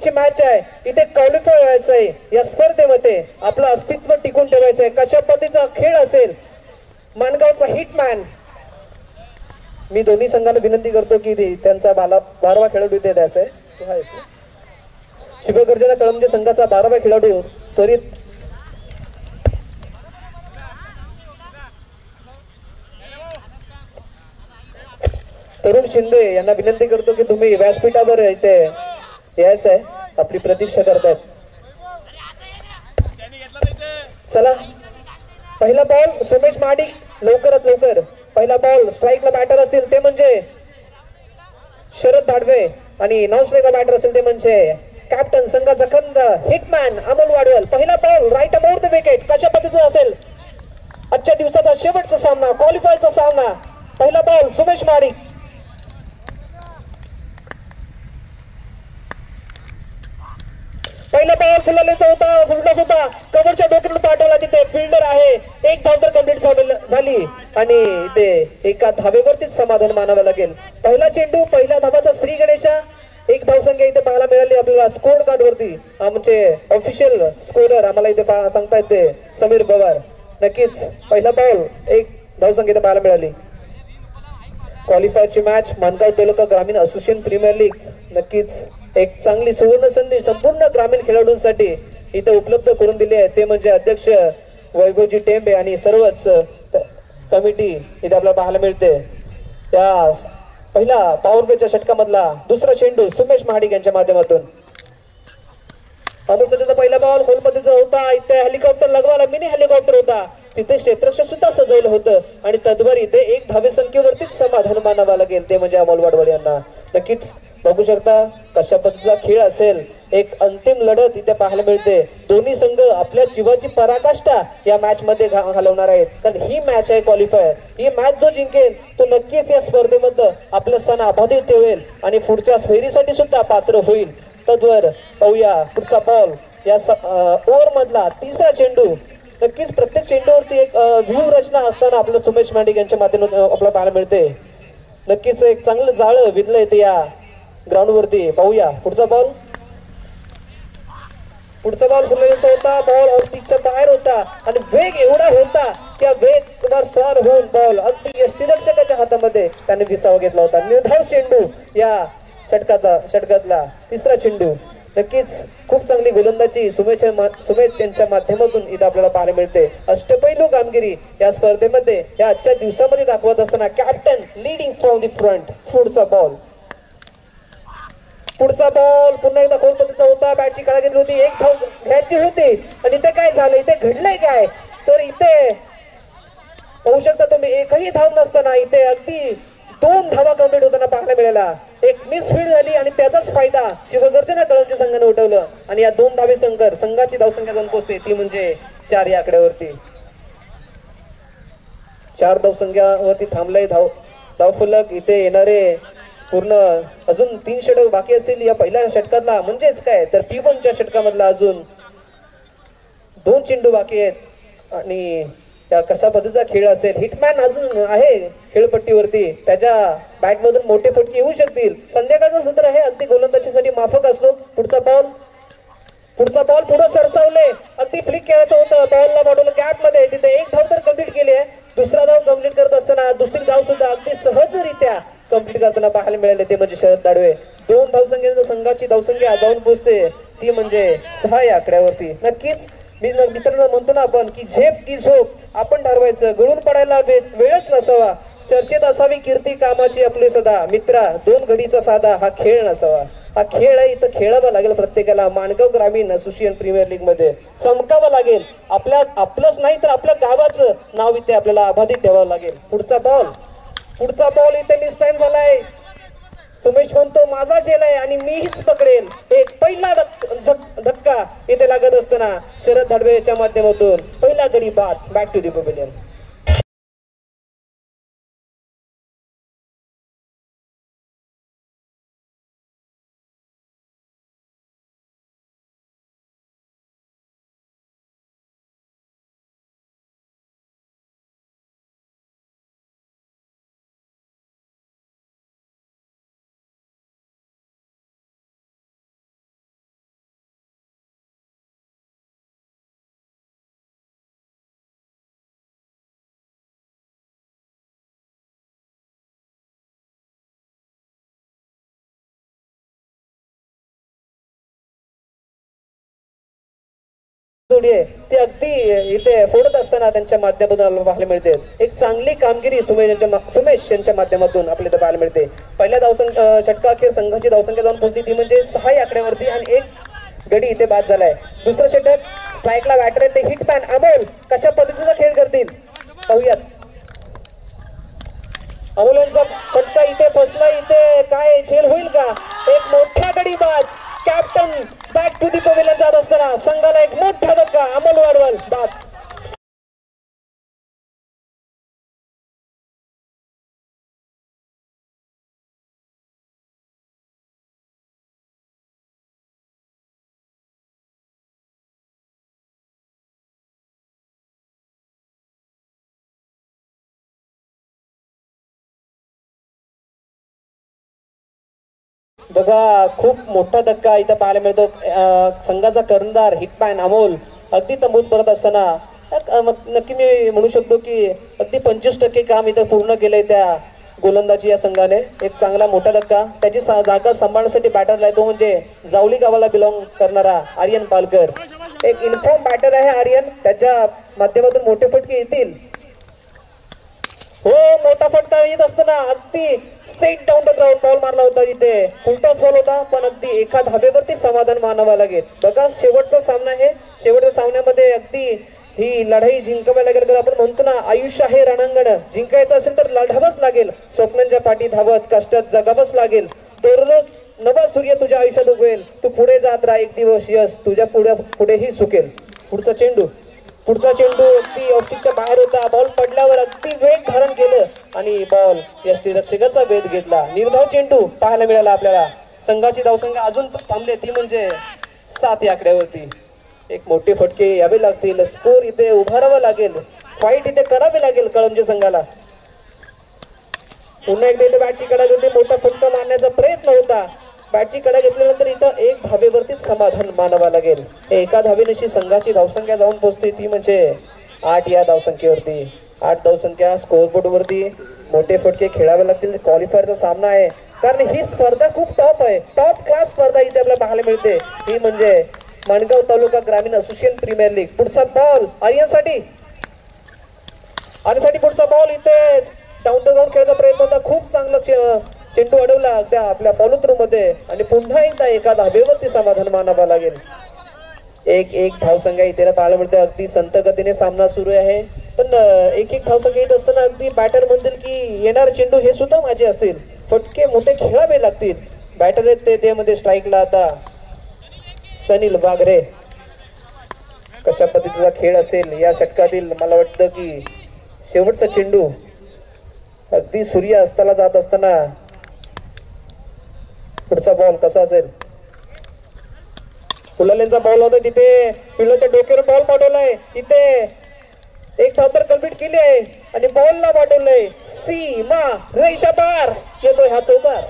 ची मॅच आहे. इथे क्वालिफाय व्हायचंय या स्पर्धेमध्ये, आपलं अस्तित्व टिकून ठेवायचंय. कशा पद्धतीचा खेळ असेल माणगावचा हिटमॅन. मी दोन्ही संघाला विनंती करतो की त्यांचा 12वा खेळाडू इथे द्यायचा आहे. शिवगर्जना कळमजे संघाचा 12वा खेळाडू त्वरित तरुण शिंदे यांना विनंती करतो की तुम्ही व्यासपीठावर इथे यायचं आहे, आपली प्रतीक्षा करतायत. चला, पहिला बॉल सुमेश महाडिक लवकरात लवकर. पहिला बॉल स्ट्राईकला बॅटर असतील ते म्हणजे शरद धाडवे आणि नॉन स्ट्राईकला बॅटर असेल ते म्हणजे कॅप्टन संघाचा खंद हिटमॅन अमोल वाडवल. पहिला ball right about the wicket. कशा पद्धतीचा असेल आजच्या दिवसाचा शेवटचा सामना, क्वालिफायचा सामना. पहिला बॉल सुमेश महाडिक. पहिला बॉल फुलालेचा होता, फुलटॉस होता, कव्हरच्या डोक्यातून पाठवला. तिथे फिल्डर आहे. एक धाव तर कंप्लीट झाली आणि इथे एका धावेवरतीच समाधान मानावं लागेल. पहिला चेंडू, पहिल्या धावाचा श्री गणेशा. एक धावसंख्या इथे पाहायला मिळाली आपल्याला स्कोर कार्ड वरती. आमचे ऑफिशियल स्कोरर आम्हाला इथे सांगतायत ते समीर पवार. नक्कीच पहिला बॉल एक धावसंख्या इथे पाहायला मिळाली. क्वालिफायरची मॅच माणगाव तालुका ग्रामीण असोसिएशन प्रीमियर लीग. नक्कीच एक चांगली सुवर्ण संधी संपूर्ण ग्रामीण खेळाडूंसाठी इथे उपलब्ध करून दिली आहे. ते म्हणजे अध्यक्ष वैभवजी टेंबे आणि सर्वच कमिटी इथे आपल्याला पाहायला मिळते. त्या पहिला पॉवर प्लेच्या षटकामधला दुसरा चेंडू सुमेश महाडिक यांच्या माध्यमातून. अनुसरीचा पहिला बॉल खोलपतीचा होता. इथे हेलिकॉप्टर लगवायला मिनी हेलिकॉप्टर होता. तिथे क्षेत्ररक्षक सुद्धा सजवलं होतं आणि तद्वारी इथे एक धावे संख्येवरतीच समाधान मानावं लागेल ते म्हणजे अमोल वाडवळ यांना. नक्कीच बघू शकता कशा पद्धतीचा खेळ असेल. एक अंतिम लढत इथे पाहायला मिळते. दोन्ही संघ आपल्या जीवाची पराकाष्ठा या मॅच मध्ये घालवणार आहेत, कारण ही मॅच आहे क्वालिफायर. ही मॅच जो जिंकेल तो नक्कीच या स्पर्धेमध्ये आपलं स्थान अबाधित ठेवेल आणि पुढच्या फेरीसाठी सुद्धा पात्र होईल. तद्वर पाहूया पुढचा बॉल. या ओव्हर मधला तिसरा चेंडू. नक्कीच प्रत्येक चेंडूवरती एक व्ह्यू रचना असताना आपलं सुमेश महाडिक यांच्या माध्यमातून आपल्याला पाहायला मिळते. नक्कीच एक चांगलं जाळं विधलंय ते या ग्राउंड वरती. पाहूया पुढचा बॉल. पुढचा बॉल फुललेचा होता. बॉल ऑफस्टिकच्या बाहेर होता आणि वेग एवढा होता त्या वेगवर स्वार होऊन बॉल अगदी यष्टीरक्षकाच्या हातामध्ये त्याने विसावा घेतला होता. निर्धाव चेंडू या षटकातला तिसरा चेंडू. नक्कीच खूप चांगली गोलंदाजी सुमेश यांच्या माध्यमातून इथे आपल्याला पाहायला मिळते. अष्टपैलू कामगिरी या स्पर्धेमध्ये या आजच्या दिवसामध्ये दाखवत असताना captain leading from the front. पुढचा बॉल पुन्हा एकदा खोलपतीचा होता. बॅटची काळा घेतली होती. एक धाव घ्यायची होती आणि इथे काय झालं, इथे घडलंय काय तर इथे पाहू शकता तुम्ही एकही धाव नसताना इथे अगदी 2 धावा कंप्लीट होताना पाहायला मिळाला. एक मिसफील्ड झाली आणि त्याचाच फायदा शिवगर्जना कळमचे संघाने उठवलं आणि या 2 धावे संघाची धावसंख्या जाऊन पोहोचते ती म्हणजे 4 या आकड्यावरती. 4 धावसंख्यावरती थांबलाय धावफलक. इथे येणारे पूर्ण अजून 3 षटक बाकी असतील या पहिल्या षटकातला, म्हणजेच काय तर P1च्या षटकामधला अजून 2 चेंडू बाकी आहेत आणि त्या कशा पद्धतीचा खेळ असेल. हिटमॅन अजून आहे खेळपट्टीवरती, त्याच्या बॅटमधून मोठे फटके येऊ शकतील. संध्याकाळचं सत्र आहे, अगदी गोलंदाजीसाठी माफक असतो. पुढचा बॉल पुढे सरसावले. अगदी फ्लिक करायचं होतं बॉलला बॉडल गॅप मध्ये. तिथे एक धाव तर कंप्लीट केली आहे. दुसरा धाव कंप्लीट करत असताना दुसरी धाव सुद्धा अगदी सहजरित्या कंप्लीट करताना पाहायला मिळाले ते म्हणजे शरद दाडवे. 2 धावसंख्येनंतर संघाची धावसंख्या जाऊन पोहोचते ती म्हणजे 6 या आकड्यावरती. नक्कीच मित्रांनो म्हणतो ना आपण की झेप की झोप आपण ठरवायचं. गळून पडायला वेळच नसावा. चर्चेत असावी कीर्ती कामाची आपली सदा. मित्रा 2 घडीचा साधा हा खेळ नसावा. हा खेळ आहे, इथं खेळावा लागेल प्रत्येकाला. माणगाव ग्रामीण असोसिएशन प्रीमियर लीग मध्ये चमकावं लागेल. आपलंच नाही तर आपल्या गावाचं नाव इथे आपल्याला अबाधित ठेवावं लागेल. पुढचा बॉल इथे मिस टाइम झालाय. सुमेश म्हणतो माझा झेल आहे आणि मीच पकडेल. एक पहिला धक्का इथे लागत असताना शरद धाडवेच्या माध्यमातून पहिला गडी बाद. Back to the pavilion. जोडी आहे ती अगदी इथे फोडत असताना त्यांच्या माध्यमातून आपल्याला पाहायला मिळते. एक चांगली कामगिरी सुमेश यांच्या माध्यमातून आपल्याला इथे पाहायला मिळते. पहिल्या षटका अखेर संघाची धावसंख्या जाऊन पोहोचली ती म्हणजे 6 या आकड्यावरती आणि एक गडी इथे बाद झालाय. दुसरं षटक स्ट्राईकला बॅटर आहे ते हिटमॅन अमोल कशा पद्धतीचा खेळ करतील पाहूयात. अमोल यांचा फटका इथे फसला. इथे काय झेल होईल का? एक मोठा गडी बाद. Captain back to the pavilion जात असताना संघाला एक मोठा धक्का. अमोल वाडवल बाद. बघा खूप मोठा धक्का इथं पाहायला मिळतो. संघाचा कर्णधार हिटमॅन अमोल अगदी तंबूत परत असताना नक्की मी म्हणू शकतो की अगदी 25% काम इथं पूर्ण केलंय त्या गोलंदाजी या संघाने. एक चांगला मोठा धक्का. त्याची जागा सांभाळण्यासाठी बॅटरला आहे तो म्हणजे जावली गावाला बिलॉंग करणारा आर्यन पालकर. एक इन्फॉर्म बॅटर आहे आर्यन. त्याच्या माध्यमातून मोठे फटके येतील. हो मोठा फटका येत असताना अगदी straight down the ground ball मारला होता. इथे फुलटॉस बॉल होता पण अगदी एका धाब्यावरती समाधान मानावं लागेल. बघा शेवटचा सामना आहे. शेवटच्या सामन्यामध्ये अगदी ही लढाई जिंकाव्या लागेल. आपण म्हणतो ना आयुष्य आहे रणांगण. जिंकायचं असेल तर लढावंच लागेल. स्वप्नांच्या पाठी धावत कष्टात जगावंच लागेल. दररोज नवा सूर्य तुझ्या आयुष्यात उगवेल. तू पुढे जात राहा. एक दिवस यश तुझ्या पुढेही सुकेल. पुढचा चेंडू अगदी ऑप्टिकच्या बाहेर होता. बॉल पडल्यावर अगदी वेग धारण केलं आणि बॉल यष्टीरक्षकाचा वेध घेतला. निर्धाव चेंडू पाहायला मिळाला आपल्याला. संघाची धावसंख्या अजून थांबले ती म्हणजे 7 या आकड्यावरती. एक मोठे फटके यावे लागतील. स्कोर इथे उभारावा लागेल. फाईट इथे करावी लागेल कळंबच्या संघाला. पुन्हा एकदा इथे बॅटची कडा घेतली. मोठा फटका मारण्याचा प्रयत्न होता. बॅटची कडा घेतल्यानंतर इथं एक धाबेवरतीच समाधान मानावं लागेल. एका धाबेनिशी संघाची धावसंख्या जाऊन पोहोचते ती म्हणजे 8 या धावसंख्येवरती. 8 धावसंख्या स्कोअरबोर्ड वरती. मोठे फटके खेळावे लागतील. क्वालिफायरचा सामना आहे कारण ही स्पर्धा खूप टॉप आहे. टॉप क्लास स्पर्धा इथे आपल्याला पाहायला मिळते. ही म्हणजे माणगाव तालुका ग्रामीण असोसिएशन प्रीमियर लीग. पुढचा बॉल आर्यनसाठी पुढचा बॉल इथे डाऊन द ग्राउंड खेळायचा प्रयत्न होता. खूप चांगला चेंडू अडवला त्या आपल्या फॉलोथ्रू मध्ये आणि पुन्हा एकदा एका धाबेवरती समाधान मानावं लागेल. एक धावसंख्या इथे पाहायला मिळते. अगदी संत गतीने सामना सुरू आहे पण एक धावसंख्या येत असताना अगदी बॅटर म्हणतील की येणार चेंडू हे सुद्धा माझे असतील. फटके मोठे खेळावे लागतील. बॅटर आहेत ते मध्ये स्ट्राईकला आता सनील वाघरे. कशा पद्धतीचा खेळ असेल या षटकातील. मला वाटतं की शेवटचा चेंडू अगदी सूर्य अस्ताला जात असताना पुढचा बॉल कसा असेल. फुलालेंचा बॉल होता तिथे फिल्डरच्या डोक्यावर बॉल पाठवलाय. तिथे एक धाव तर कंप्लीट केली आहे आणि बॉलला पाठवलंय सीमा रेषा पार. येतोय हा चौकार.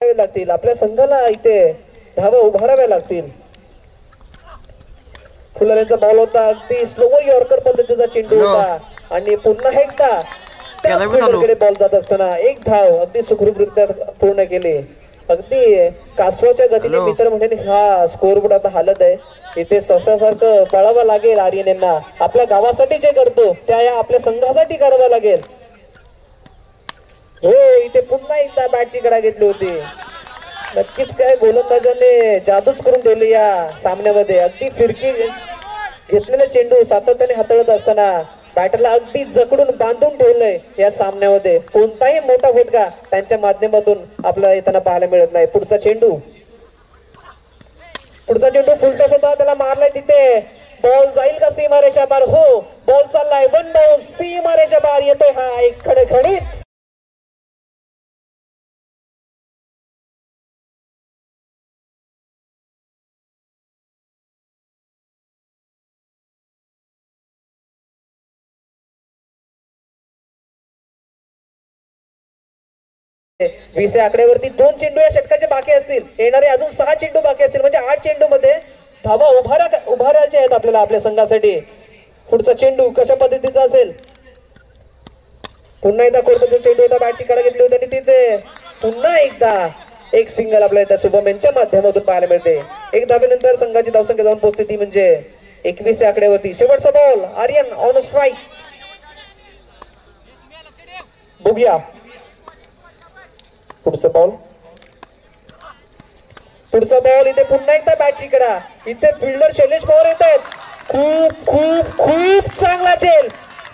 लागतील. आपल्या संघाला इथे धावा उभाराव्या लागतील. फुलालेंचा बॉल होता. अगदी स्लोवर यॉर्कर पद्धतीचा चेंडू होता आणि पुन्हा एकदा बॉल जात असताना एक धाव अगदी सुखरूपरित्या पूर्ण केली. अगदी कासवाच्या गतीने मित्र म्हणजे हा स्कोरबोर्ड आता हालत आहे. इथे ससासारखं पळावं लागेल आर्यन यांना. आपल्या गावासाठी जे करतो त्या या आपल्या संघासाठी करावं लागेल. हो इथे पुन्हा एकदा बॅटची कडा घेतली होती. नक्कीच काय गोलंदाजाने जादूच करून ठेवली या सामन्यामध्ये. अगदी फिरकी घेतलेला चेंडू सातत्याने हाताळत असताना बॅटरला अगदी जकडून बांधून ठेवलंय या सामन्यामध्ये. कोणताही मोठा फटका त्यांच्या माध्यमातून आपल्याला येताना पाहायला मिळत नाही. पुढचा चेंडू फुलटॉस होता, त्याला मारलाय तिथे. बॉल जाईल का सीमारेषा बार? हो बॉल चाललाय. वन डाऊन सीमारेषा बार येतोय हा एक खडखडीत वीस आकड्यावरती 2 चेंडू या षटकाचे बाकी असतील. येणारे अजून 6 चेंडू बाकी असतील. म्हणजे 8 चेंडू मध्ये धावा उभारायचे आहेत आपल्याला आपल्या संघासाठी. पुढचा चेंडू कशा पद्धतीचा असेल? पुन्हा एकदा कोलकाता चेंडू होता, बॅटची कडा घेतली होती आणि तिथे पुन्हा एकदा एक सिंगल आपल्याला त्या शुभम यांच्या माध्यमातून पाहायला मिळते. एक धावेनंतर संघाची धावसंख्या जाऊन पोहोचते ती म्हणजे 21 आकड्यावरती. शेवटचा बॉल आर्यन ऑन स्ट्राईक. बघूया पुढचा बॉल इथे पुन्हा एकदा बॅटची कडा. इथे फिल्डर शैलेश पवार येत आहेत. खूप खूप खूप चांगला चेल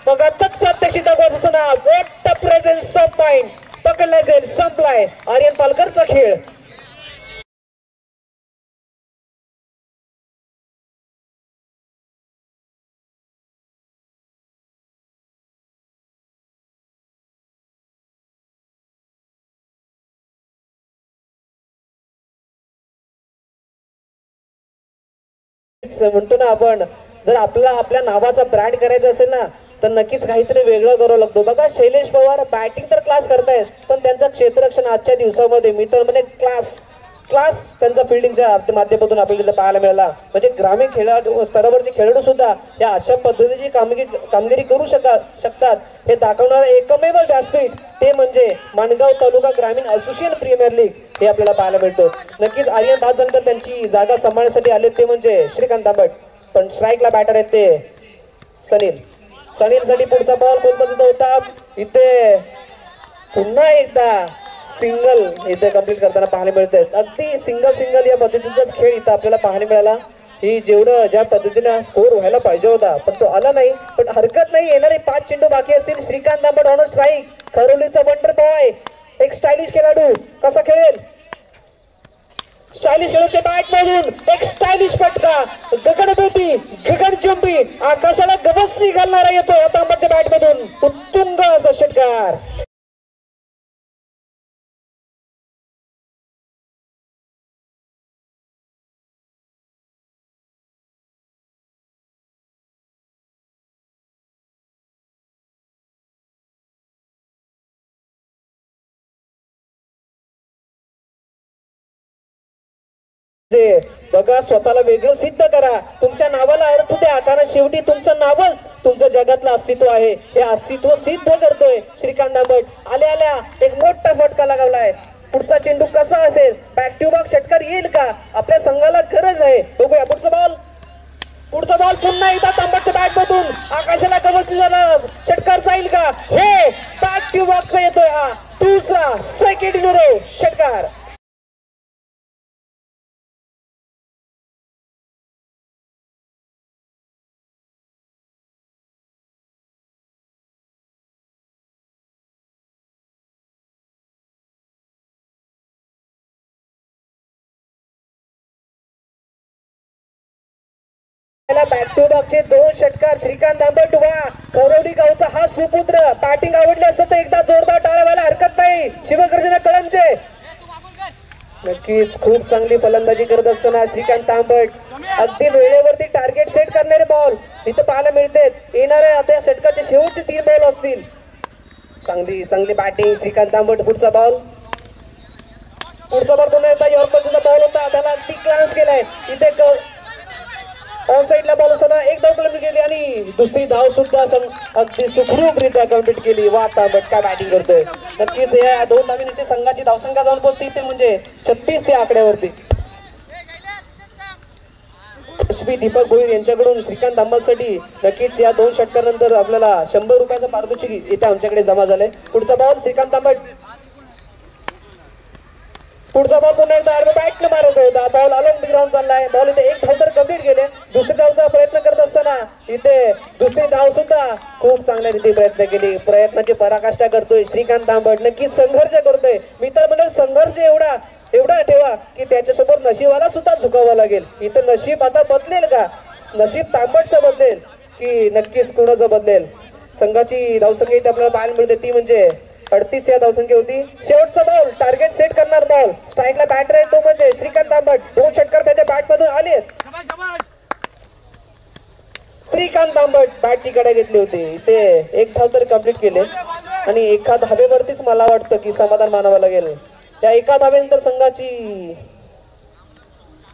बघाच प्रत्यक्षित दाखवायचं ना. What the presence of mind. पकडला जाईल, संपलाय आर्यन पालकरचा खेळ. म्हणतो ना आपण, जर आपल्या नावाचा ब्रँड करायचा असेल ना तर नक्कीच काहीतरी वेगळं करावं लागतो. बघा शैलेश पवार बॅटिंग तर क्लास करतायत, पण त्यांचं क्षेत्ररक्षण आजच्या दिवसामध्ये मित्रांमध्ये क्लास त्यांचा फिल्डिंगच्या माध्यमातून आपल्याला पाहायला मिळाला. म्हणजे ग्रामीण स्तरावरचे खेळाडू सुद्धा या अशा पद्धतीची कामगिरी करू शकतात हे दाखवणारं एकमेव व्यासपीठ ते म्हणजे माणगाव तालुका ग्रामीण असोसिएशन प्रीमियर लीग हे आपल्याला पाहायला मिळतो. नक्कीच आर्यन 5 नंतर त्यांची जागा सांभाळण्यासाठी आले ते म्हणजे श्रीकांत तांबट, पण स्ट्राईकला बॅटर आहेत ते सनील साठी पुढचा बॉल कोलकाता होता. इथे पुन्हा एकदा सिंगल इथे कंप्लीट करताना पाहायला मिळत आहे. अगदी सिंगल या पद्धतीचाच खेळ इथं आपल्याला पाहायला मिळाला. ही ज्या पद्धतीने स्कोर व्हायला पाहिजे होता पण तो आला नाही. पण हरकत नाही, येणारे 5 चेंडू बाकी असतील. श्रीकांत तांबट ऑन स्ट्राईक. खरोलीचा वंडर बॉय, एक स्टायलिश खेळाडू कसा खेळेल? स्टायलिश खेळूच्या बॅट मधून एक स्टायलिश फटका. गगनभेदी गगनचुंबी आकाशाला गवसणी घालणारा येतोय तांबटच्या बॅट मधून. उत्तुंग असा षटकार. बघा स्वतःला वेगळं सिद्ध करा. तुमच्या नावाला अर्थ द्या, कारण शेवटी तुमचं नावच तुमचं जगातलं अस्तित्व आहे. हे अस्तित्व सिद्ध करतोय श्रीकांत तांबट. आल्या एक मोठा फटका लगावलाय. पुढचा चेंडू कसा असेल? बॅक टू बॅक षटकार येईल का? आपल्या संघाला गरज आहे. बघूया पुढचा बॉल पुन्हा एकदा तांबटच्या बॅट मधून आकाशाला गवसणी झाला. षटकार जाईल का? हो बॅक टू बॅकचा येतोय हा दुसरा सेकंड इन रो षटकार. बॅक टू बॅकचे 2 षटकार श्रीकांत तांबट वा खरोडी गावचा हा सुपुत्र. बॅटिंग आवडली असतं तर एकदा जोरदार टाळ्या व्हायला हरकत नाही. शिवगर्जना कळमचे नक्कीच खूप चांगली फलंदाजी करत असताना श्रीकांत तांबट अगदी वेळेवरती टार्गेट सेट करणारे बॉल इथं पाहायला मिळते. येणाऱ्या आता षटकाचे शेवटचे 3 बॉल असतील. चांगली बॅटिंग श्रीकांत तांबट. पुढचा बॉल पुन्हा एकदा यॉर्करचा बॉल होता, त्याला अगदी क्लास केलाय. इथे ऑफ साईडला बॉल असताना एक धाव कंप्लीट केली आणि दुसरी धाव सुद्धा अगदी सुखरूपरित्या कंप्लीट केली. वा तांबट काय बॅटिंग करतोय. नक्कीच या दोन धावींची संघाची धावसंख्या जाऊन पोहोचते इथे म्हणजे 36 या आकड्यावरती. रश्मी दीपक भोईर यांच्याकडून श्रीकांत तांबटसाठी नक्कीच या दोन षटकानंतर आपल्याला 100 रुपयाचं पारितोषिक इथे आमच्याकडे जमा झालंय. पुढचा बॉल श्रीकांत तांबट. पुढचा बॉल पुन्हा एकदा बॅटने मारत होता. बॉल अलॉंग द ग्राउंड चाललाय. बॉल इथे एक धाव तर कंप्लीट केले. दुसरी धावचा प्रयत्न करत असताना इथे दुसरी धाव सुद्धा खूप चांगल्या रीती प्रयत्न केली. प्रयत्नाची पराकाष्ठा करतोय श्रीकांत तांबट. नक्कीच संघर्ष करतोय. मी तर म्हणेल संघर्ष एवढा ठेवा की त्याच्यासमोर नशिबाला सुद्धा झुकावं लागेल. इथं नशीब आता बदलेल का? नशीब तांबटचं बदलेल की नक्कीच कोणाचं बदलेल? संघाची धावसंख्या इथे आपल्याला पाहायला मिळते ती म्हणजे 38 या धावसंख्येवरती. शेवटचा बॉल टार्गेट सेट करणार बॉल. स्ट्राईकला बॅटर आहे तो म्हणजे श्रीकांत तांबट. दोन षटकार त्याच्या बॅट मधून आलेत. श्रीकांत तांबट बॅटची कडा घेतली होती. इथे एक धाव तर कंप्लीट केले आणि एका धावेवरतीच मला वाटतं की समाधान मानावं लागेल. त्या एका धावेनंतर संघाची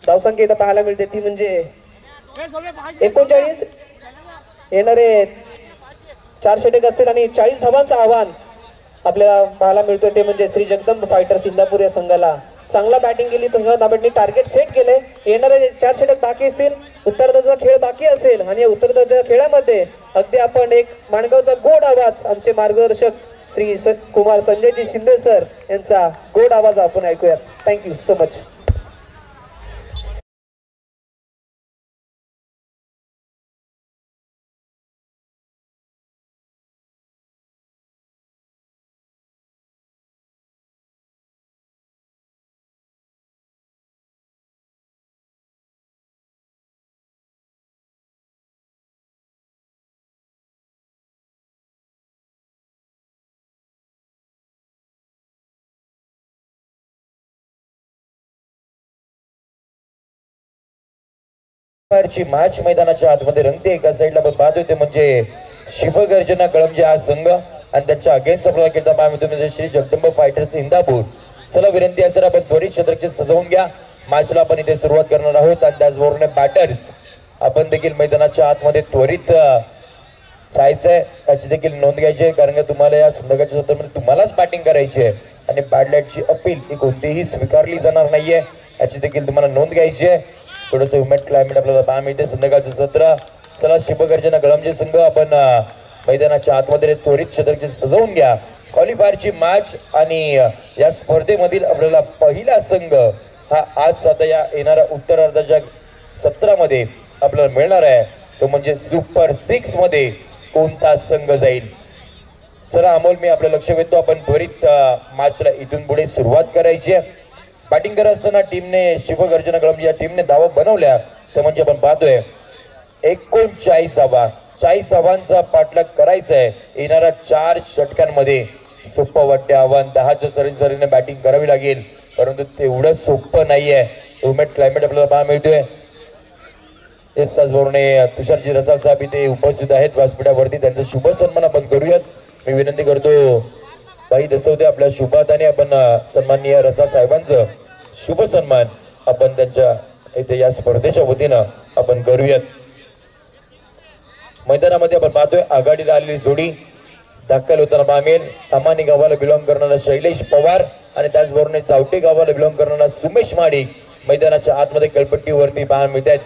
धावसंख्या इथं पाहायला मिळते ती म्हणजे 39. येणारे 4 षटक असतील आणि 40 धावांचं आव्हान आपल्याला पाहायला मिळतोय ते म्हणजे श्री जगदंब फायटर्स इंदापूर या संघाला. चांगला बॅटिंग केली तांबटने. टार्गेट सेट केले. येणारे 4 षटक बाकी असतील. उत्तरार्धाचा खेळ बाकी असेल आणि या उत्तरार्धाच्या खेळामध्ये अगदी आपण एक माणगावचा गोड आवाज आमचे मार्गदर्शक श्री कुमार संजयजी शिंदे सर यांचा गोड आवाज आपण ऐकूयात. Thank you so much. मॅच मैदानाच्या आतमध्ये रंगते. एका साईडला पण बाद होते म्हणजे शिवगर्जना कळमजे हा संघ आणि त्यांच्या अगेन्स्ट आपल्याला खेळता पाहायला मिळतो म्हणजे श्री जगदंब फायटर्स इंदापूर. चला विनंती असेल आपण त्वरित क्षेत्रक्षे सजवून घ्या. मॅचला आपण इथे सुरुवात करणार आहोत आणि त्याचबरोबर बॅटर्स आपण देखील मैदानाच्या आतमध्ये त्वरित जायचंय त्याची देखील नोंद घ्यायची आहे कारण का तुम्हाला या संदर्भाच्या सत्रामध्ये तुम्हालाच बॅटिंग करायची आहे आणि बॅड लाईटची अपील ही कोणतीही स्वीकारली जाणार नाहीये याची देखील तुम्हाला नोंद घ्यायची आहे. थोडंसं ह्युमेट क्लायमेट आपल्याला पाहायला मिळते संध्याकाळचं सत्र. चला शिवगर्जना कळमजे संघ आपण मैदानाच्या आतमध्ये त्वरित क्षेत्रक्षे सजवून घ्या. क्वालिफायरची मॅच आणि या स्पर्धेमधील आपल्याला पहिला संघ हा आज आता या येणाऱ्या उत्तरार्धाच्या सत्रामध्ये आपल्याला मिळणार आहे तो म्हणजे सुपर 6 मध्ये कोणता संघ जाईल. चला अमोल मी आपलं लक्ष वेधतो. आपण त्वरित मॅचला इथून पुढे सुरुवात करायची आहे. बॅटिंग करत असताना टीमने शिवगर्जना कळमजे या टीमने धावा बनवल्या तर म्हणजे आपण पाहतोय 39 धावा. 40 धावांचा पाठलाग करायचा आहे येणाऱ्या 4 षटकांमध्ये. सोपं वाटते आव्हान. 10च्या सरीने बॅटिंग करावी लागेल परंतु तेवढं सोपं नाहीये. ह्युमेट क्लायमेट आपल्याला पाहायला मिळतोय. त्याचबरोबर तुषारजी रसाळ साहेब इथे उपस्थित आहेत व्यासपीठावरती. त्यांचा शुभ सन्मान आपण करूयात. मी विनंती करतो भाई दसवते आपल्या शुभाताने आपण सन्माननीय रसाळ साहेबांचं शुभ सन्मान आपण त्यांच्या इथे या स्पर्धेच्या वतीनं आपण करूयात. मैदानामध्ये आपण पाहतोय आघाडीला आलेली जोडी दाखल होताना पामेल. अमानी गावाला बिलॉंग करणारा शैलेश पवार आणि त्याचबरोबर चावटे गावाला बिलॉंग करणारा सुमेश माडिक मैदानाच्या आतमध्ये कळपट्टीवरती पाहायला मिळतात.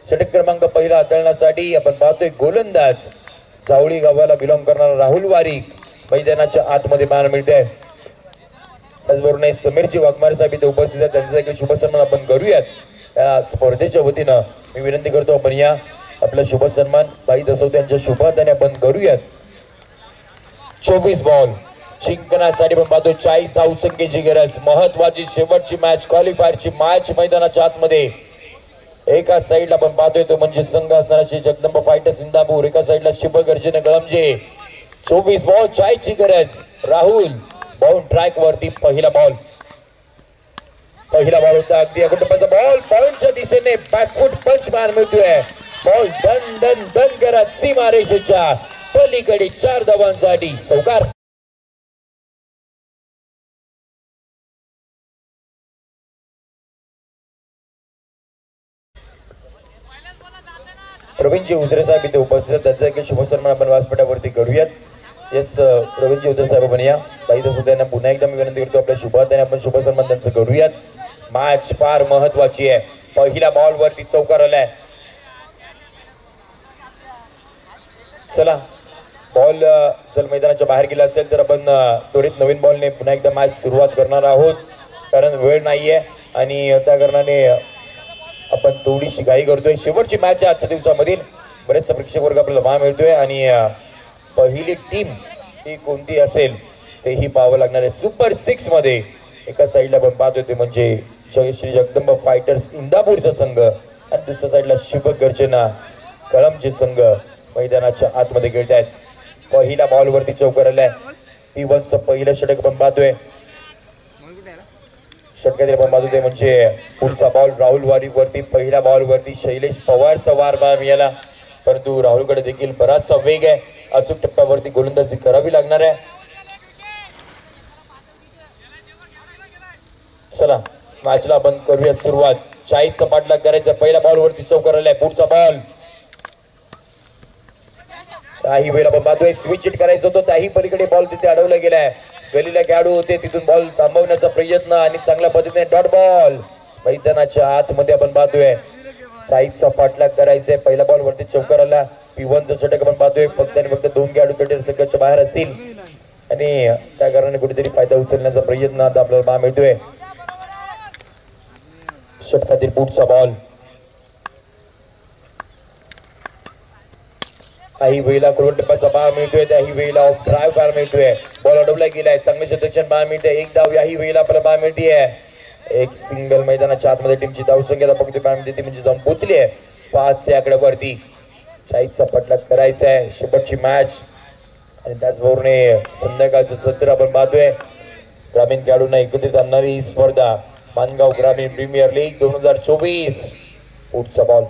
षटक क्रमांक पहिला हाताळण्यासाठी आपण पाहतोय गोलंदाज जावळी गावाला बिलॉंग करणारा राहुल वारीक मैदानाच्या आतमध्ये पाहायला मिळते. त्याचबरोबर समीरजी वाघमारे साहेब इथे उपस्थित आहेत. त्यांचा देखील शुभ सन्मान आपण करूयात या स्पर्धेच्या वतीनं. मी विनंती करतो आपण या आपला शुभ सन्मान भाई दसवते यांच्या शुभाताने आपण करूयात. 24 बॉल जिंकण्यासाठी पण पाहतो 40 धावसंख्येची गरज. महत्वाची शेवटची मॅच क्वालिफायरची मॅच मैदानाच्या आतमध्ये. एका साईडला आपण पाहतोय तो म्हणजे संघ असणारा श्री जगदंब फायटर्स इंदापूर. एका साईडला शिवगर्जना कळमजे. 24 बॉल 40 ची गरज. राहुल बाउंड ट्रॅक वरती पहिला बॉल होता अगदी अगोदरचा बॉल पॉइंटच्या दिशेने बॅकफूट पंच मार मिळतोय. बॉल दन दन दन करत सीमारेषेच्या पलीकडे 4 धावांसाठी चौकार. प्रवीणजी उजरे साहेब इथे उपस्थित आहेत, त्यांचा देखील शुभसन्मान आपण व्यासपीठावरती करूयात. येस प्रवीणजी उजरे साहेब आपण या बाईदा सुद्धा यांना पुन्हा एकदा मी विनंती करतो आपल्या शुभार्थ्याने आपण शुभसन्मान त्यांचं करूयात. मॅच फार महत्वाची आहे. पहिल्या बॉल वरती चौकार आलाय. चला बॉल जर मैदानाच्या बाहेर गेला असेल तर आपण त्वरित नवीन बॉलने पुन्हा एकदा मॅच सुरुवात करणार आहोत, कारण वेळ नाहीये आणि त्या कारणाने आपण थोडीशी घाई करतोय. शेवटची मॅच आहे आजच्या दिवसामधील. बरेचसा प्रेक्षक वर्ग आपल्याला पाहा मिळतोय आणि पहिली टीम ही कोणती असेल तेही पाहावं लागणार आहे. सुपर 6 मध्ये एका साईडला आपण पाहतोय ते म्हणजे श्री जगदंबा फायटर्स इंदापूरचा संघ आणि दुसऱ्या साईडला शुभक गर्जना कळमचे संघ मैदानाच्या आतमध्ये खेळत आहेत. पहिल्या बॉल वरती चौकार आलाय. P1चं पहिलं षटक आपण पाहतोय. षटकातील आपण पाहतोय म्हणजे पुढचा बॉल राहुल वारी वरती. पहिल्या बॉल वरती शैलेश पवारचा वार मिळाला, परंतु राहुलकडे देखील बराचसा वेग आहे. अचूक टप्प्यावरती गोलंदाजी करावी लागणार आहे. चला मॅचला आपण करूयात सुरुवात. 40चा पाठलाग करायचा. पहिल्या बॉल वरती चौकार आलाय. पुढचा बॉल काही वेळेला आपण पाहतोय स्विच हिट करायचं होतं, त्याही पलीकडे बॉल तिथे अडवला गेलाय. गलीला खेळाडू होते, तिथून बॉल थांबवण्याचा प्रयत्न आणि चांगल्या पद्धतीने डॉट बॉल मैदानाच्या आतमध्ये आपण पाहतोय. 40चा पाठलाग करायचंय. पहिल्या बॉल वरती चौकार आला. P1चं षटक आपण पाहतोय. फक्त आणि फक्त 2 खेळाडू तटीय संघाच्या बाहेर असतील आणि त्या कारणाने कुठेतरी फायदा उचलण्याचा प्रयत्न आता आपल्याला पाहा मिळतोय. षटकातील पुढचा बॉल काही वेळेला क्रोड टप्प्याचा पाहा मिळतोय, त्याही वेळेला ऑफ ड्राईव्ह पाहा मिळतोय. बॉल अडवला गेलाय. चांगले क्षेत्ररक्षण पाहा मिळते. एक धाव याही वेळेला आपल्याला पाहा मिळतेय. एक सिंगल मैदानाच्या आतमध्ये टीमची धावसंख्या फक्त पाहा मिळते ती म्हणजे जाऊन पोहोचली आहे 5 आकड्यावरती. 40चा पाठलाग करायचा आहे. शेवटची मॅच आणि त्याचबरोबर संध्याकाळचं सत्र आपण पाहतोय. ग्रामीण खेळाडूंना एकत्रित आणणारी ही स्पर्धा मानगाव ग्रामीण प्रीमियर लीग 2024. पुढचा बॉल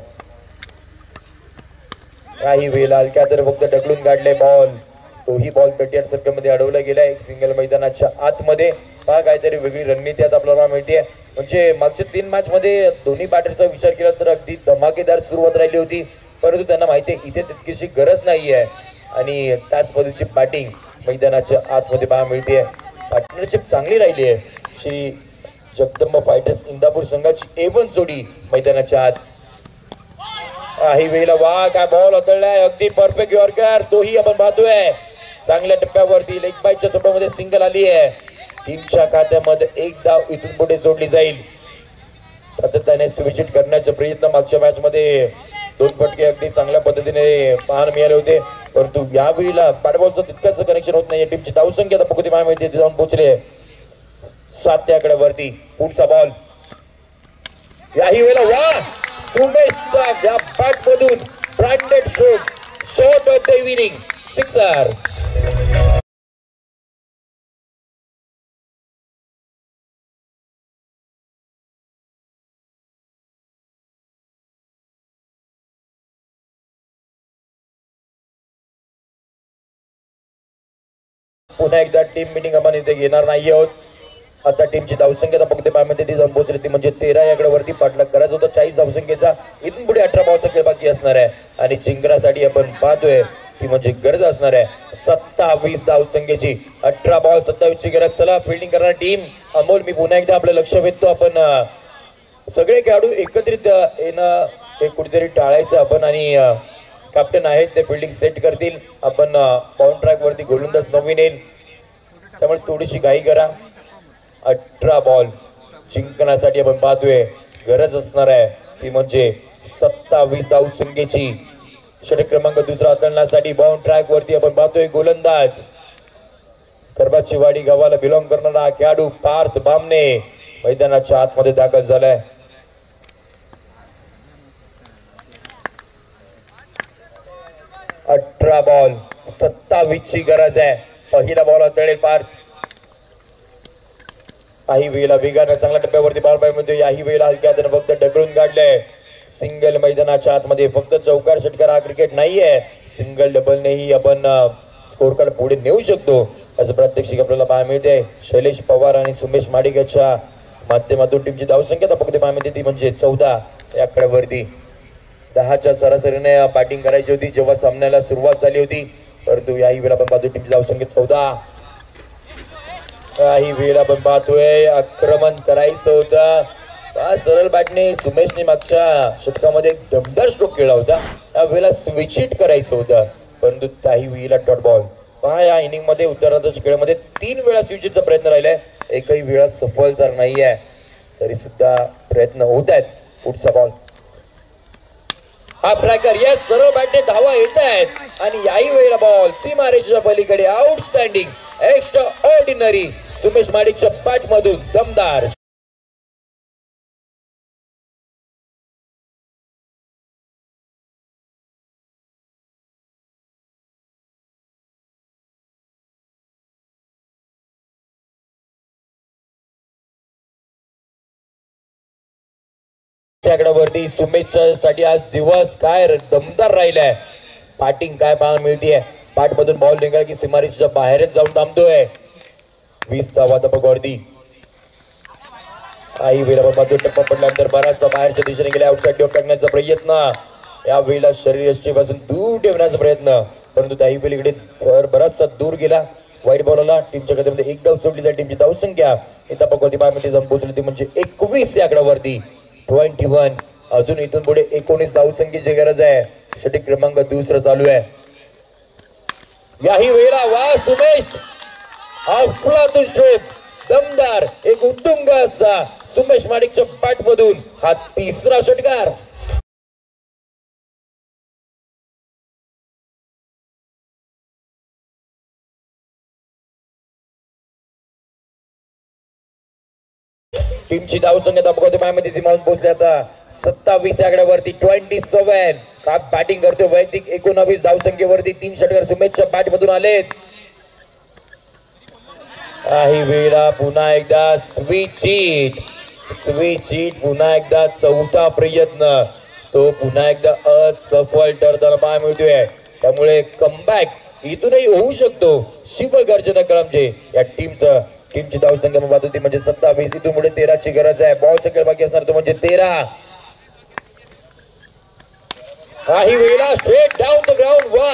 काही वेळेला हलक्या तर फक्त ढकलून काढले बॉल. तोही बॉल 38 सर्कलमध्ये अडवला गेला. एक सिंगल मैदानाच्या आतमध्ये. पहा काहीतरी वेगळी रणनीती आता आपल्याला मिळते. म्हणजे मागच्या 3 मॅच मध्ये दोन्ही बॅटरचा विचार केला तर अगदी धमाकेदार सुरुवात राहिली होती, परंतु त्यांना माहिती आहे इथे तितकीशी गरज नाही आहे आणि त्याच पद्धतीची बॅटिंग मैदानाच्या आतमध्ये पहा मिळते. पार्टनरशिप चांगली राहिली आहे. श्री जगदंबा फायटर्स इंदापूर संघाची A1 जोडी मैदानाच्या आत. काही वेळेला वा काय बॉल हाताळलाय. अगदी परफेक्ट यॉर्कर तोही आपण पाहतोय. चांगल्या टप्प्यावरती लेग बाईटच्या सपोर्टमध्ये सिंगल आली आहे. टीमच्या खात्यामध्ये एक धाव इथून पुढे जोडली जाईल. सातत्याने स्विच करण्याचा प्रयत्न मागच्या मॅच मध्ये 2 फटके अगदी चांगल्या पद्धतीने पाहायला मिळाले होते, परंतु यावेळेला बॅटबॉलचं तितकंच कनेक्शन होत नाही. टीमची धावसंख्या आता पकडती पाहायला मिळते, जाऊन पोहोचले 7 आकड्यावरती. पुढचा बॉल याही वेळेला वा सुमेशचा या बॅट मधून branded shot of the evening sixer. पुन्हा एकदा टीम मीटिंग आपण इथे घेणार नाही आहोत. आता टीमची धावसंख्या फक्त पाहायला ती जाऊन पोहोचली ती म्हणजे 13 आकड्यावरती पाठलाग करायचा होता 40 धावसंख्येचा. इथून पुढे 18 बॉलचा खेळ बाकी असणार आहे आणि जिंकण्यासाठी आपण पाहतोय ती म्हणजे गरज असणार आहे 27 धावसंख्येची. 18 बॉल 27 ची गरज. चला फिल्डिंग करणारी टीम. अमोल मी पुन्हा एकदा आपलं लक्ष वेधतो. आपण सगळे खेळाडू एकत्रित येणं ते कुठेतरी टाळायचं आपण आणि कॅप्टन आहेत ते फिल्डिंग सेट करतील. आपण बाउंड ट्रॅक वरती गोलंदाज नवीन येईल, त्यामुळे थोडीशी घाई करा. 18 बॉल जिंकण्यासाठी आपण पाहतोय गरज असणार आहे ती म्हणजे 27 धावसंख्येची. षटक क्रमांक दुसरा हाताळण्यासाठी बाउंड ट्रॅक वरती आपण पाहतोय गोलंदाज करबाची वाडी गावाला बिलॉंग करणारा खेळाडू पार्थ बामणे मैदानाच्या आतमध्ये दाखल झालाय. अठरा बॉल 27 ची गरज आहे. पहिला बॉल हाताळेल पार्थ. काही वेळेला वेगानं चांगल्या टप्प्यावरती बॉल पाहिजे. याही वेळेला हलक्या हाताने फक्त ढकलून काढले. सिंगल मैदानाच्या आतमध्ये फक्त चौकार षटकार हा क्रिकेट नाहीये. सिंगल डबलनेही आपण स्कोर कार्ड पुढे नेऊ शकतो असं प्रात्यक्षिक आपल्याला पाहायला मिळते. शैलेश पवार आणि सुमेश माडिकाच्या माध्यमातून टीमची धावसंख्या फक्त पाहायला मिळते ती म्हणजे 14 या आकड्यावरती. 10च्या सरासरीने बॅटिंग करायची होती जेव्हा सामन्याला सुरुवात झाली होती, परंतु याही वेळेला आपण पाहतोय टीमची धावसंख्या 14. काही वेळेला आपण पाहतोय आक्रमण करायचं होतं, सरळ बॅटने सुमेशने मागच्या षटकामध्ये एक दमदार स्ट्रोक केला होता, या वेळेला स्विच हिट करायचं होतं, परंतु काही वेळेला डॉट बॉल. पहा या इनिंग मध्ये उत्तरार्धाच्या खेळामध्ये 3 वेळा स्विच हिटचा प्रयत्न राहिलाय, एकही वेळा सफल झाला नाहीये, तरी सुद्धा प्रयत्न होत आहेत. पुढचा बॉल हा ट्रॅकर, या सर्व बॅटने धावा येत आहेत आणि याही वेळेला बॉल सीमारेषेच्या पलीकडे. आउटस्टँडिंग एक्स्ट्रा ऑर्डिनरी सुमेश माडिकच्या बॅट मधून दमदार. आकड्यावरती सुमेश साठी आज दिवस काय दमदार राहिलाय. बॅटिंग काय पाहायला मिळतीये, बॅट मधून बॉल निघाला की सीमारेषेच्या बाहेरच जाऊन थांबतोय. 20 धावा वरती. काही वेळा टप्पा पडल्यानंतर बराचसा बाहेरच्या दिशेने गेला, आउटसाइड डॉट टाकण्याचा प्रयत्न, या वेळेला शरीरयष्टीपासून दूर ठेवण्याचा प्रयत्न, परंतु त्याही पलीकडे बराचसा दूर गेला. वाईट बॉलला टीमच्या खात्यामध्ये 1 धाव सोडली जाईल. टीमची धावसंख्या इथं पकवती पायामध्ये जाऊन पोहोचली ती म्हणजे 21 या आकड्यावरती. 21. अजून इथून पुढे 19 धावसंख्येची गरज आहे. षटक क्रमांक 2 चालू आहे. याही वेळेला वा सुमेश, अफलातून स्ट्रोक, दमदार एक उत्तुंग असा सुमेश माडिकच्या बॅट मधून हा 3रा षटकार. टीमची धावसंख्या दाखवते पायामध्ये ती माऊन पोहोचली आता 27 आकड्यावरती. 27. का बॅटिंग करतोय वैयक्तिक 19 धावसंख्येवरती 3 षटकार सुमेशच्या बॅट मधून आलेत. काही वेळा पुन्हा एकदा स्विच हिट पुन्हा एकदा 4था प्रयत्न, तो पुन्हा एकदा असफल ठरताना पाहायला मिळतोय. त्यामुळे कमबॅक इथूनही होऊ शकतो. शिवगर्जना कळमजे या टीमची धावसंख्या बाजू ती म्हणजे 27. इथून पुढे 13ची गरज आहे. बॉल संख्या बाकी असणार तो म्हणजे 13. काही वेळेला स्ट्रेट डाऊन द ग्राउंड, वा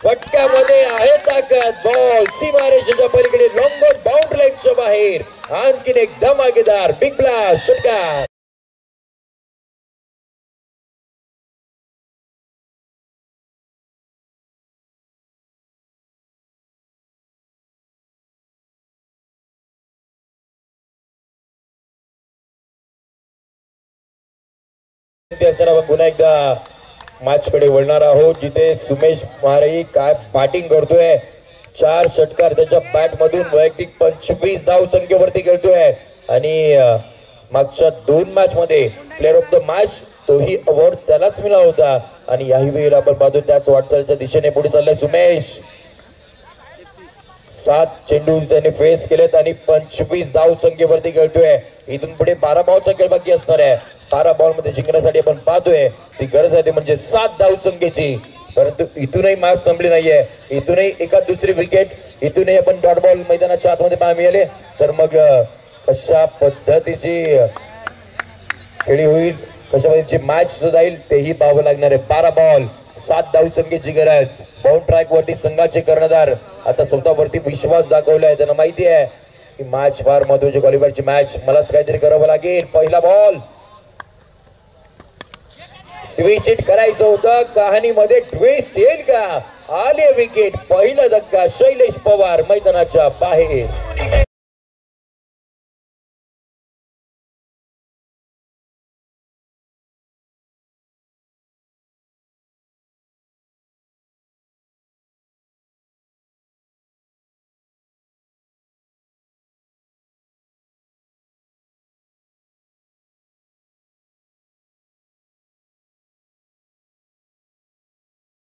फटक्यामध्ये आहे ताकद. बॉल सीमारेषेच्या पलीकडे लॉंग बाउंड्री लाईनच्या बाहेर. आणखीन एक धमाकेदार बिग ब्लास्ट षटकार. आपण पुन्हा एकदा मॅच कडे वळणार आहोत, जिथे सुमेश मारे काय बॅटिंग करतोय. 4 षटकार त्याच्या बॅट मधून वैयक्तिक 25 धावसंख्येवरती खेळतोय आणि मागच्या 2 मॅच मध्ये प्लेअर ऑफ द मॅच तोही अवॉर्ड त्यालाच मिळाला होता. आणि याही वेळेला आपण पाहतो त्याच वाटचालीच्या दिशेने पुढे चाललाय सुमेश. 7 चेंडू त्याने फेस केलेत आणि 25 धावसंख्येवरती खेळतोय. इथून पुढे 12 बॉलचा खेळ बाकी असणार आहे. 12 बॉल मध्ये जिंकण्यासाठी आपण पाहतोय ती गरज आहे ती म्हणजे 7 धावसंख्येची. परंतु इथूनही मॅच संपली नाहीये. इथूनही एखाद दुसरी विकेट, इथूनही आपण डॉट बॉल मैदानाच्या आतमध्ये पाहायला मिळाले तर मग कशा पद्धतीची खेळी होईल, कशा पद्धतीची मॅच जाईल तेही पाहावं लागणार आहे. 12 बॉल 7 धावसंख्येची गरज. बाउंड ट्रॅक वरती संघाचे कर्णधार आता स्वतःवरती विश्वास दाखवलाय. त्यांना माहिती आहे की मॅच फार महत्वाची, क्वालिफायरची मॅच, मलाच काहीतरी करावं लागेल. पहिला बॉल स्विच हिट करायचं होतं. कहाणीमध्ये ट्विस्ट येईल का? आले विकेट. पहिला धक्का शैलेश पवार मैदानाच्या बाहेर.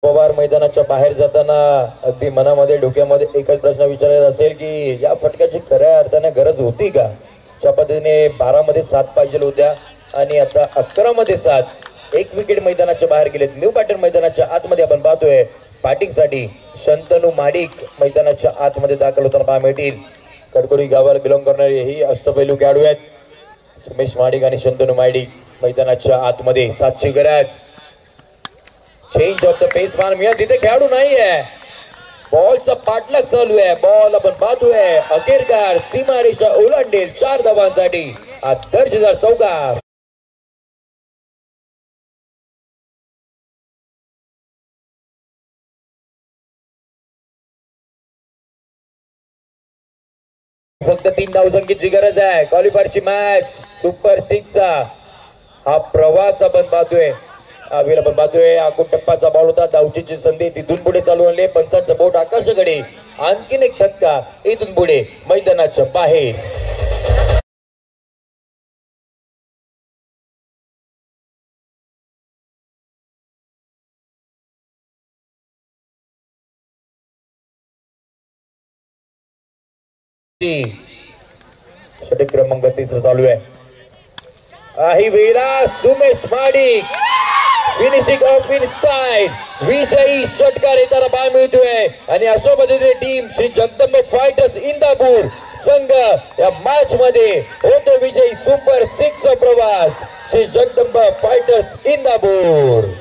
पवार मैदानाच्या बाहेर जाताना अगदी मनामध्ये डोक्यामध्ये एकच प्रश्न विचारायचा असेल की या फटक्याची खऱ्या अर्थाने गरज होती का? ज्या पद्धतीने 12 मध्ये 7 पाहिजे होत्या आणि आता 11 मध्ये 7. 1 विकेट मैदानाच्या बाहेर गेलेत. न्यू पॅटर्न मैदानाच्या आतमध्ये आपण पाहतोय बॅटिंग साठी शंतनू माडिक मैदानाच्या आतमध्ये दाखल होताना पाहायला मिळतील. कडकोडी गावाला बिलॉंग करणारे ही अष्टपैलू खेळाडू आहेत. सुमेश माडिक आणि शंतनू माडिक मैदानाच्या आतमध्ये. 7ची गरज. चेंज ऑफ द पेस मान मिळत तिथे खेळाडू नाहीये. बॉलचा पाठलाग चालू आहे. बॉल आपण पाहतोय अखेरकार सीमारेषा ओलांडेल 4 धावांसाठी. हा दर्जेदार चौकार. फक्त 3 धावसंख्येची गरज आहे. क्वालिफायरची मॅच सुपर 6 चा हा प्रवास आपण पाहतोय. आपण पाहतोय आकुट टप्पाचा बॉल होता. धावचीची संधी तिथून पुढे चालू आणले. पंचांचं बोट आकाशाकडे. आणखीन एक धक्का इथून पुढे मैदानाच्या बाहेर. षटक क्रमांक 3 चालू आहे. काही वेळा Sumesh Madik finishing of in side. विजयी षटकार येताना पाहायला मिळतोय. आणि अशा पद्धतीने टीम श्री जगदंब फायटर्स इंदापूर संघ या मॅच मध्ये होतो विजयी. सुपर 6 चा प्रवास श्री जगदंब फायटर्स इंदापूर.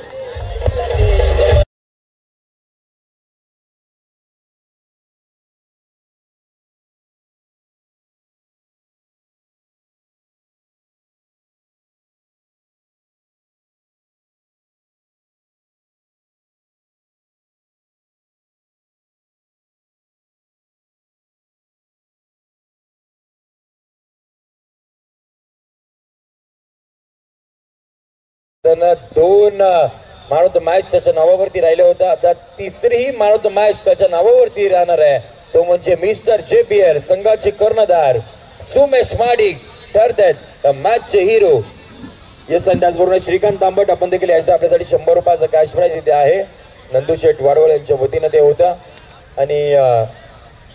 दोन मॅन ऑफ द मॅच त्याच्या नावावरती राहिले होते. आता तिसरीही मॅन ऑफ द मॅच त्याच्या नावावरती राहणार आहे. तो म्हणजे मिस्टर JPL संघाचे कर्णधार सुमेश माडिक ठरतात मॅचचे हिरो. येस आणि त्याचबरोबर श्रीकांत तांबट आपण देखील यायचं. आपल्यासाठी 100 रुपयाचा कॅश प्राइज इथे आहे. नंदू शेठ वाडवळ यांच्या वतीनं ते होतं. आणि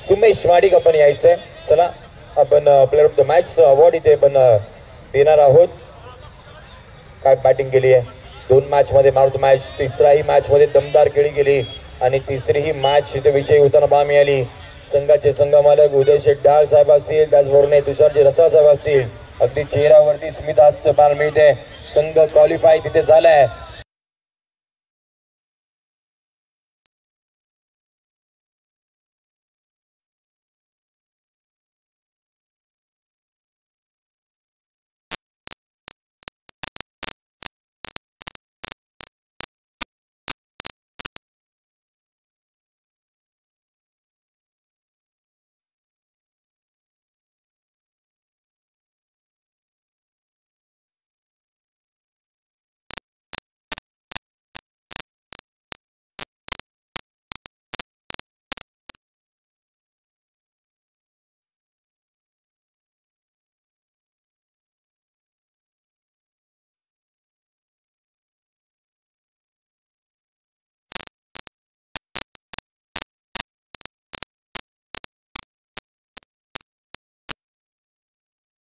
सुमेश माडिक आपण यायचंय. चला आपण player of the match award इथे आपण देणार आहोत. काय बॅटिंग केली आहे 2 मॅच मध्ये मॅन ऑफ द मॅच. तिसराही मॅच मध्ये दमदार खेळी केली आणि तिसरीही मॅच इथे विजयी होताना पाहायला मिळाली. संघाचे संघमालक उदय शेठ डाळ साहेब असतील. त्याचबरोबर तुषारजी रसाळ साहेब असतील. अगदी चेहऱ्यावरती स्मित हास्य पाहायला मिळते. संघ क्वालिफाय तिथे झालाय.